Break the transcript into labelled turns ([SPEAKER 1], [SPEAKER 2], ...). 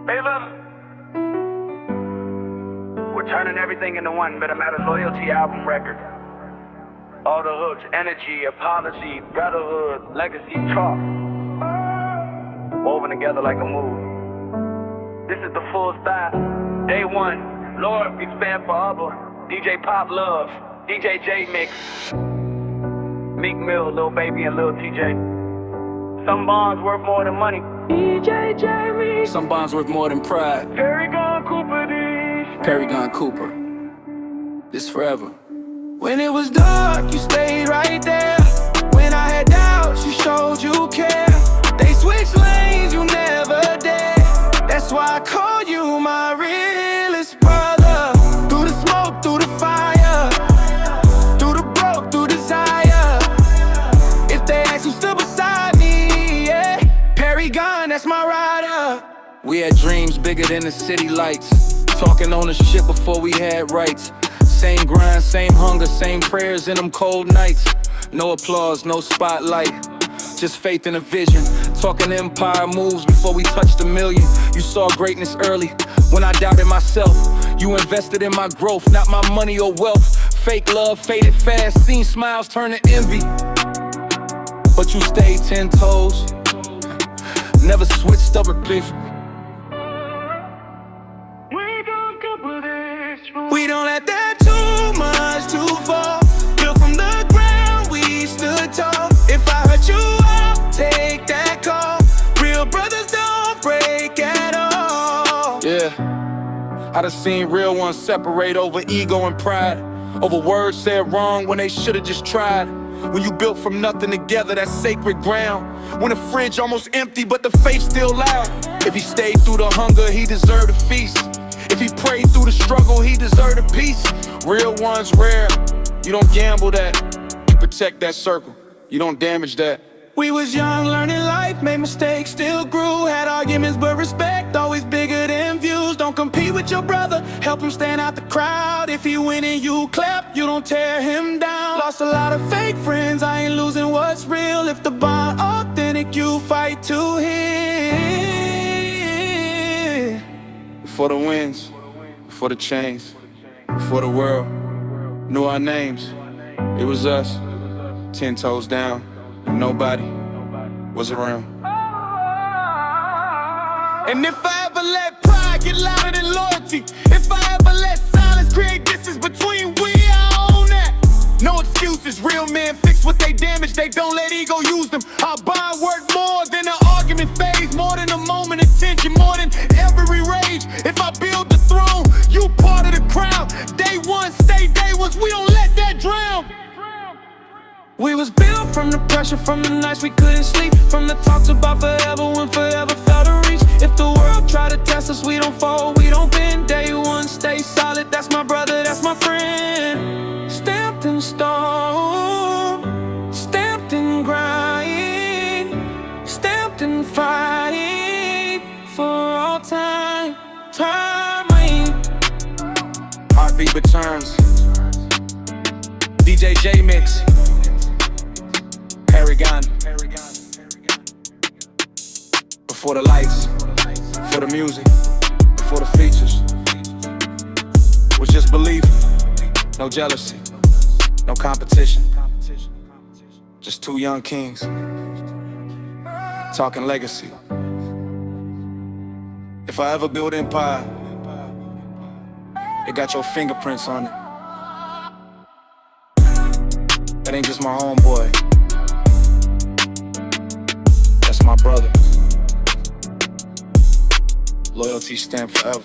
[SPEAKER 1] We're turning everything into one Better Matters Loyalty album record. All the hooks, energy, apology, brotherhood, legacy, talk, woven together like a move. This is the full style. Day one, Lord, we stand for Abba, DJ Pop Love, DJ J Mix, Meek Mill, Lil Baby, and Lil Tjay. Some bonds worth more than money. DJ J Mix.
[SPEAKER 2] Some bonds worth more than pride.
[SPEAKER 1] Perigon Cooper.
[SPEAKER 2] Perigon Cooper. This forever.
[SPEAKER 3] When it was dark, you stayed right there. When I had doubts, you showed you care. They switched lanes, you never did. That's why I call you my realest brother. Through the smoke, through the fire, through the broke, through desire. If they ask, you stood beside me, yeah. Perigon, that's my rider.
[SPEAKER 2] We had dreams bigger than the city lights. Talking ownership before we had rights. Same grind, same hunger, same prayers in them cold nights. No applause, no spotlight, just faith and a vision. Talking empire moves before we touched a million. You saw greatness early when I doubted myself. You invested in my growth, not my money or wealth. Fake love faded fast, seen smiles turn to envy. But you stayed 10 toes, never switched up a bitch.
[SPEAKER 3] We don't let that too much to fall. Built from the ground, we stood tall. If I hurt you, I'll take that call. Real brothers don't break at all.
[SPEAKER 2] Yeah, I done seen real ones separate over ego and pride. Over words said wrong when they should've just tried. When you built from nothing together, that's sacred ground. When the fridge almost empty, but the faith still loud. If he stayed through the hunger, he deserved a feast. If he prayed through the struggle, he deserved a peace. Real ones rare, you don't gamble that. You protect that circle, you don't damage that.
[SPEAKER 3] We was young, learning life, made mistakes, still grew. Had arguments, but respect, always bigger than views. Don't compete with your brother, help him stand out the crowd. If he winning, you clap, you don't tear him down. Lost a lot of fake friends, I ain't losing what's real. If the bond authentic, you fight to hit.
[SPEAKER 2] For the wins, for the chains, for the world knew our names. It was us, 10 toes down, and nobody was around.
[SPEAKER 3] And if I ever let pride get louder than loyalty, if I ever let silence create distance between we, I own that. No excuses, real men fix what they damage, they don't let ego use them. Our bond work more than an argument phase, more than a moment of tension, more than every rage. If I build the throne, you part of the crown. Day one, stay day ones, we don't let that drown. We was built from the pressure, from the nights we couldn't sleep, from the talks about forever when forever felt to reach. If the world try to test us, we don't fall, we don't bend. Day one, stay solid, that's my brother, that's my friend. Stamped in stone, stamped in grind, stamped in fighting for all time. Time
[SPEAKER 2] Heartbeat returns. DJ J Mix. Perigon. Before the lights, before the music, before the features, was just belief, no jealousy, no competition. Just two young kings talking legacy. If I ever build empire, it got your fingerprints on it. That ain't just my homeboy, that's my brother. Loyalty stand forever.